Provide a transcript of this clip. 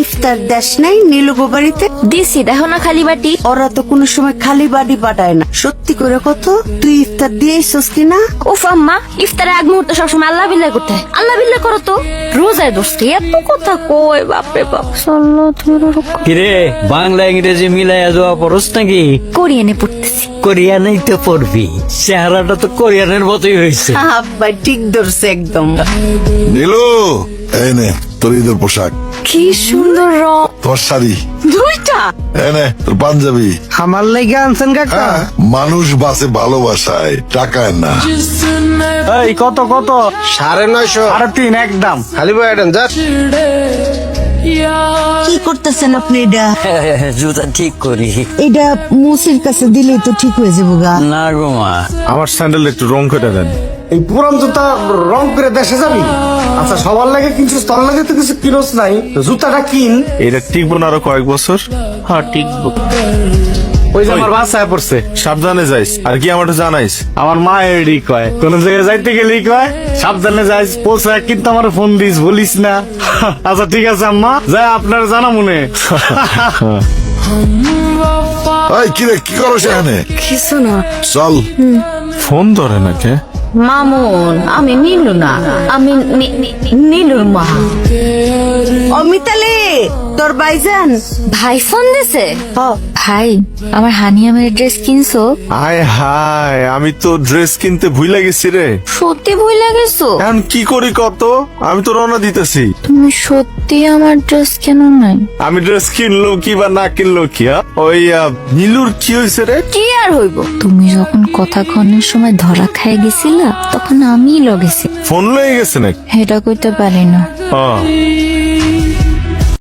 ইফতার দেশ নাই নীলুগো বাড়িতে? দিছি দেখো না খালি বাটি। ওরা তো কোনো সময় খালি বাড়ি পাঠায় না। সত্যি করে কত, তুই ইফতার দিয়েছিস কিনা? উফ আম্মা, ইফতারের আগ মুহূর্তে সবসময় আল্লাহ বিল্লাহ করতে হয়। আল্লাহ বিল্লাহ করো তো। রোজায় দোষে এত কথা কই, বাপরে বাপ। চলো কিরে, বাংলা ইংরেজি মিলাইয়া যাওয়া পড়স নাকি? কোরিয়ানে পড়তেছি। কোরিয়ানেই তো পড়বি, চেহারাটা তো কোরিয়ানের মতোই হয়েছে। আব্বা ঠিক ধরছে একদম। নীলু, এই নে তোর ঈদের পোশাক, কি সুন্দর রং। তোর শাড়ি, দুইটা এই নে তোর পাঞ্জাবি। আমার লাগে আনছেন কাকা? হ্যাঁ, মানুষ বাসে ভালোবাসায়, টাকায় না। এই কত কত? 950 3.5 একদম। খালি বয়াডেন যা। কি করতেছেন আপনি? এটা জুতা ঠিক করি এটা মুসির কাছে দিলেই তো ঠিক হয়ে যাবো গা। না গো মা। আমার স্যান্ডেল একটু রং করে দেন। এই পুরান জুতা রং করে দেশে যাবি? আচ্ছা সবার লাগে কিনছিস, তোর লাগে তো কিছু কিনোস নাই। তো জুতাটা কিন। এটা টিকবো না আরো কয়েক বছর। হ্যাঁ টিকবো। ওই যে আমার বাসায় পড়ছে। সাবধানে যাইস, আর কি আমারটা জানাইস। আমার মা এডি কয়, কোন জায়গায় যাইতে গেলেই কয় সাবধানে যাইস, পৌঁছায় কিন্তু আমার ফোন দিস, বলিস না। আচ্ছা ঠিক আছে আম্মা, যাই আপনার জানা মনে। এই কিরে, কি করো সেখানে? কিছু না চল। ফোন ধরে না কে? মামুন, আমি নীলু না, আমি নীলুর মা। অমিতালে, তোর ভাইজান। ভাই ফোন দিছে? হ, ভাই, আমার হানিয়ামের ড্রেস কিনছো? আয় হায়, আমি তো ড্রেস কিনতে ভুলে গেছি রে। সত্যি ভুলে গেছো? এখন কি করি কত? আমি তো রওনা দিতেছি। তুমি সত্যি আমার ড্রেস কেন নাই? আমি ড্রেস কিনলো কি বা না কিনলো কি? ওই নীলুর কি হয়েছে রে? কি আর হইব, তুমি যখন কথা কনের সময় ধরা খাই গেছিলা, তখন আমি লগেছি। ফোন লয়ে গেছে নাকি? এটা কইতে পারি না।